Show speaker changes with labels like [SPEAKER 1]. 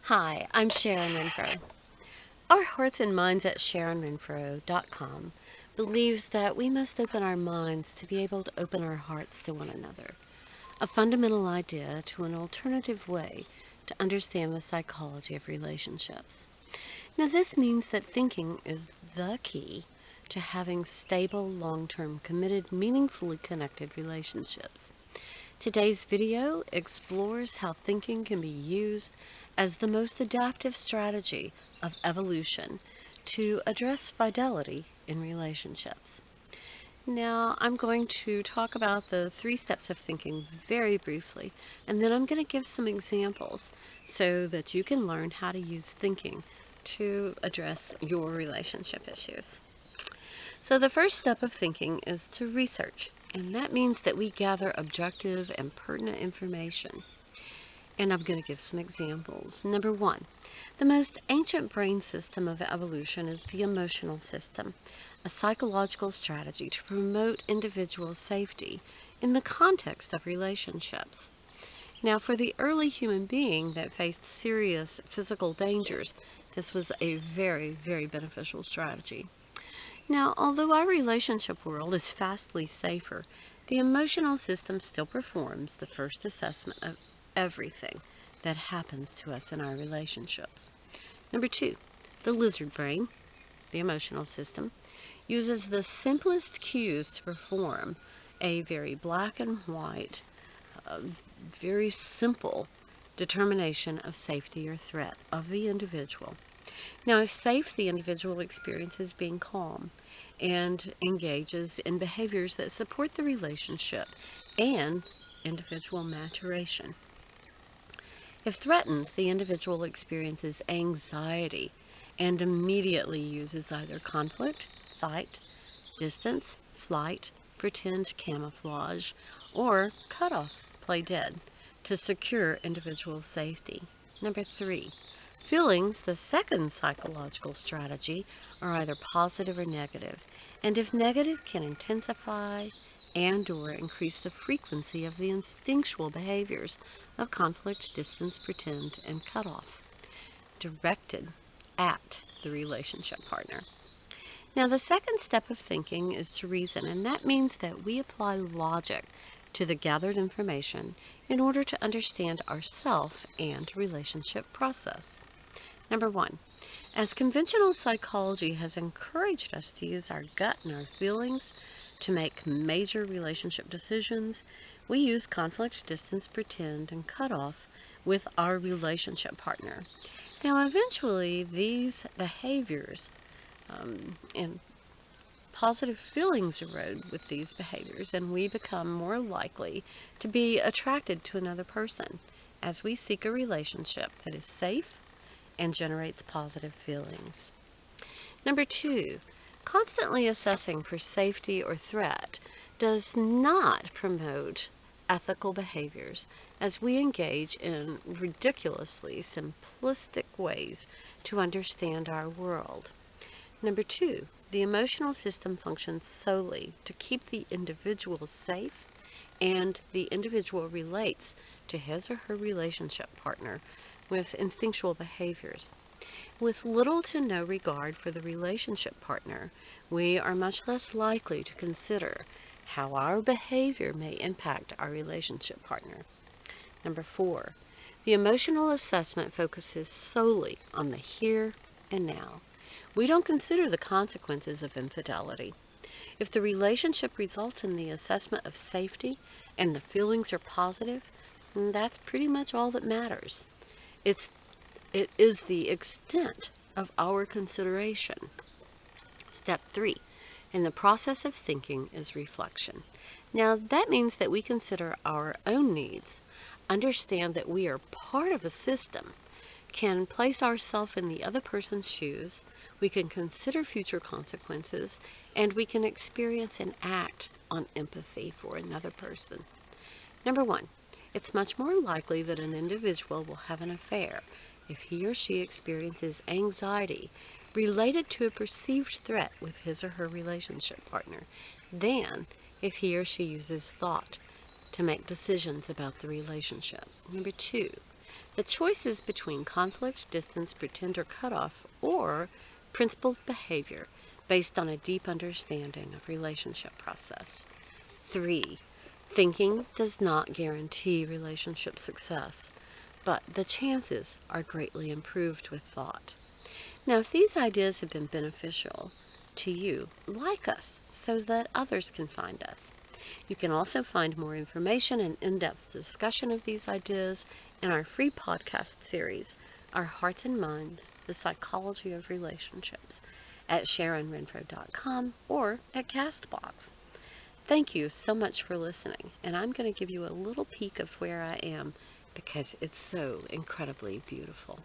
[SPEAKER 1] Hi, I'm Sharon Renfro. Our Hearts and Minds at SharonRenfro.com believes that we must open our minds to be able to open our hearts to one another, a fundamental idea to an alternative way to understand the psychology of relationships. Now, this means that thinking is the key to having stable, long-term, committed, meaningfully connected relationships. Today's video explores how thinking can be used as the most adaptive strategy of evolution to address fidelity in relationships. Now, I'm going to talk about the 3 steps of thinking very briefly, and then I'm going to give some examples so that you can learn how to use thinking to address your relationship issues. So the first step of thinking is to research, and that means that we gather objective and pertinent information. And I'm going to give some examples. Number 1, the most ancient brain system of evolution is the emotional system, a psychological strategy to promote individual safety in the context of relationships. Now, for the early human being that faced serious physical dangers, this was a very, very beneficial strategy. Now, although our relationship world is vastly safer, the emotional system still performs the first assessment of everything that happens to us in our relationships. Number 2, the lizard brain, the emotional system, uses the simplest cues to perform a very black and white, very simple determination of safety or threat of the individual. Now, if safe, the individual experiences being calm and engages in behaviors that support the relationship and individual maturation. If threatened, the individual experiences anxiety and immediately uses either conflict, fight, distance, flight, pretend camouflage, or cutoff, play dead, to secure individual safety. Number 3, feelings, the second psychological strategy, are either positive or negative, and if negative, can intensify and/or increase the frequency of the instinctual behaviors of conflict, distance, pretend, and cutoff, directed at the relationship partner. Now, the second step of thinking is to reason, and that means that we apply logic to the gathered information in order to understand ourself and relationship process. Number 1, as conventional psychology has encouraged us to use our gut and our feelings to make major relationship decisions, we use conflict, distance, pretend, and cutoff with our relationship partner. Now, eventually, these behaviors and positive feelings erode with these behaviors, and we become more likely to be attracted to another person as we seek a relationship that is safe and generates positive feelings. Number 2, constantly assessing for safety or threat does not promote ethical behaviors as we engage in ridiculously simplistic ways to understand our world. Number 2, the emotional system functions solely to keep the individual safe, and the individual relates to his or her relationship partner with instinctual behaviors. With little to no regard for the relationship partner, we are much less likely to consider how our behavior may impact our relationship partner. Number 4, the emotional assessment focuses solely on the here and now. We don't consider the consequences of infidelity. If the relationship results in the assessment of safety and the feelings are positive, that's pretty much all that matters. It is the extent of our consideration. Step 3, in the process of thinking, is reflection. Now, that means that we consider our own needs, understand that we are part of a system, can place ourselves in the other person's shoes, we can consider future consequences, and we can experience and act on empathy for another person. Number 1, it's much more likely that an individual will have an affair if he or she experiences anxiety related to a perceived threat with his or her relationship partner than if he or she uses thought to make decisions about the relationship. Number 2, The choice is between conflict, distance, pretend, or cutoff, or principled behavior based on a deep understanding of relationship process. 3. Thinking does not guarantee relationship success, but the chances are greatly improved with thought. Now, if these ideas have been beneficial to you, like us so that others can find us. You can also find more information and in-depth discussion of these ideas in our free podcast series, Our Hearts and Minds, The Psychology of Relationships, at SharonRenfro.com or at CastBox. Thank you so much for listening, and I'm going to give you a little peek of where I am because it's so incredibly beautiful.